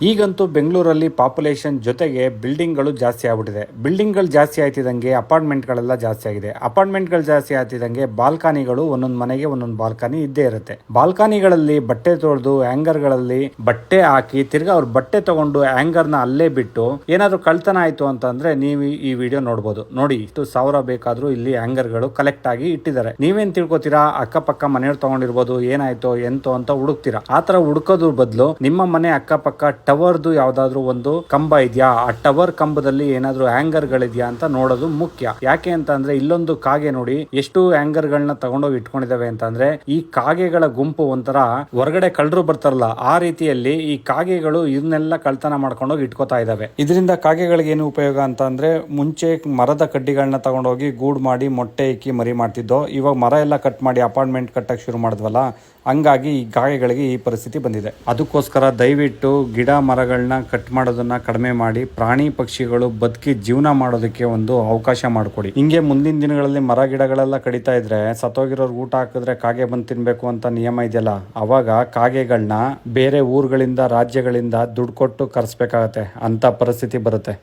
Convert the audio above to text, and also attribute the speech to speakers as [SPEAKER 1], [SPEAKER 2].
[SPEAKER 1] ಈಗಂತೂ ಬೆಂಗಳೂರಲ್ಲಿ ಪಾಪ್ಯುಲೇಷನ್ ಜೊತೆಗೆ ಬಿಲ್ಡಿಂಗ್ಗಳು ಜಾಸ್ತಿ ಆಗ್ಬಿಟ್ಟಿದೆ. ಬಿಲ್ಡಿಂಗ್ಗಳು ಜಾಸ್ತಿ ಆಯ್ತಿದಂಗೆ ಅಪಾರ್ಟ್ಮೆಂಟ್ಗಳೆಲ್ಲ ಜಾಸ್ತಿ ಆಗಿದೆ. ಅಪಾರ್ಟ್ಮೆಂಟ್ಗಳು ಜಾಸ್ತಿ ಆಗ್ತಿದಂಗೆ ಬಾಲ್ಕನಿಗಳು ಒಂದೊಂದು ಮನೆಗೆ ಒಂದೊಂದು ಬಾಲ್ಕನಿ ಇದ್ದೇ ಇರುತ್ತೆ. ಬಾಲ್ಕನಿಗಳಲ್ಲಿ ಬಟ್ಟೆ ತೊಳೆದು ಹ್ಯಾಂಗರ್ಗಳಲ್ಲಿ ಬಟ್ಟೆ ಹಾಕಿ ತಿರ್ಗಾ ಅವ್ರ ಬಟ್ಟೆ ತಗೊಂಡು ಹ್ಯಾಂಗರ್ನ ಅಲ್ಲೇ ಬಿಟ್ಟು ಏನಾದ್ರು ಕಳ್ತನ ಆಯ್ತು ಅಂತಂದ್ರೆ ನೀವು ಈ ವಿಡಿಯೋ ನೋಡ್ಬೋದು. ನೋಡಿ, ಇಷ್ಟು ಸಾವಿರ ಬೇಕಾದ್ರೂ ಇಲ್ಲಿ ಹ್ಯಾಂಗರ್ಗಳು ಕಲೆಕ್ಟ್ ಆಗಿ ಇಟ್ಟಿದ್ದಾರೆ. ನೀವೇನ್ ತಿಳ್ಕೊತೀರಾ, ಅಕ್ಕಪಕ್ಕ ಮನೆಯವ್ರು ತಗೊಂಡಿರ್ಬೋದು, ಏನಾಯ್ತೋ ಎಂತೋ ಅಂತ ಹುಡುಕ್ತೀರಾ. ಆತರ ಹುಡುಕೋದ್ರ ಬದಲು ನಿಮ್ಮ ಮನೆ ಅಕ್ಕಪಕ್ಕ ಟವರ್ದು ಯಾವ್ದಾದ್ರು ಒಂದು ಕಂಬ ಇದೆಯಾ, ಆ ಟವರ್ ಕಂಬದಲ್ಲಿ ಏನಾದ್ರು ಹ್ಯಾಂಗರ್ ಗಳಿದ್ಯಾ ಅಂತ ನೋಡೋದು ಮುಖ್ಯ. ಯಾಕೆ ಅಂತ ಅಂದ್ರೆ ಇಲ್ಲೊಂದು ಕಾಗೆ ನೋಡಿ ಎಷ್ಟು ಹ್ಯಾಂಗರ್ ಗಳನ್ನ ತಗೊಂಡೋಗಿ ಇಟ್ಕೊಂಡಿದಾವೆ ಅಂತ ಅಂದ್ರೆ ಈ ಕಾಗೆಗಳ ಗುಂಪು ಒಂಥರ ಹೊರಗಡೆ ಕಳ್ಳರು ಬರ್ತಾರಲ್ಲ ಆ ರೀತಿಯಲ್ಲಿ ಈ ಕಾಗೆಗಳು ಇದನ್ನೆಲ್ಲ ಕಳ್ತನ ಮಾಡ್ಕೊಂಡೋಗಿ ಇಟ್ಕೋತಾ ಇದಾವೆ. ಇದರಿಂದ ಕಾಗೆಗಳಿಗೆ ಏನು ಉಪಯೋಗ ಅಂತ ಅಂದ್ರೆ ಮುಂಚೆ ಮರದ ಕಡ್ಡಿಗಳನ್ನ ತಗೊಂಡೋಗಿ ಗೂಡು ಮಾಡಿ ಮೊಟ್ಟೆ ಇಕ್ಕಿ ಮರಿ ಮಾಡ್ತಿದ್ದೋ, ಇವಾಗ ಮರ ಎಲ್ಲ ಕಟ್ ಮಾಡಿ ಅಪಾರ್ಟ್ಮೆಂಟ್ ಕಟ್ಟಕ್ ಶುರು ಮಾಡಿದ್ವಲ್ಲ, ಹಂಗಾಗಿ ಈ ಕಾಗೆಗಳಿಗೆ ಈ ಪರಿಸ್ಥಿತಿ ಬಂದಿದೆ. ಅದಕ್ಕೋಸ್ಕರ ದಯವಿಟ್ಟು ಗಿಡ ಮರಗಳನ್ನ ಕಟ್ ಮಾಡೋದನ್ನ ಕಡಿಮೆ ಮಾಡಿ ಪ್ರಾಣಿ ಪಕ್ಷಿಗಳು ಬದುಕಿ ಜೀವನ ಮಾಡೋದಕ್ಕೆ ಒಂದು ಅವಕಾಶ ಮಾಡಿಕೊಡಿ. ಹಿಂಗೆ ಮುಂದಿನ ದಿನಗಳಲ್ಲಿ ಮರ ಗಿಡಗಳೆಲ್ಲ ಕಡಿತಾ ಇದ್ರೆ ಸತ್ತೋಗಿರೋರು ಊಟ ಹಾಕಿದ್ರೆ ಕಾಗೆ ಬಂದು ತಿನ್ಬೇಕು ಅಂತ ನಿಯಮ ಇದೆಯಲ್ಲ, ಅವಾಗ ಕಾಗೆಗಳನ್ನ ಬೇರೆ ಊರುಗಳಿಂದ ರಾಜ್ಯಗಳಿಂದ ದುಡ್ಡು ಕೊಟ್ಟು ಕರೆಸ್ಬೇಕಾಗತ್ತೆ ಅಂತ ಪರಿಸ್ಥಿತಿ ಬರುತ್ತೆ.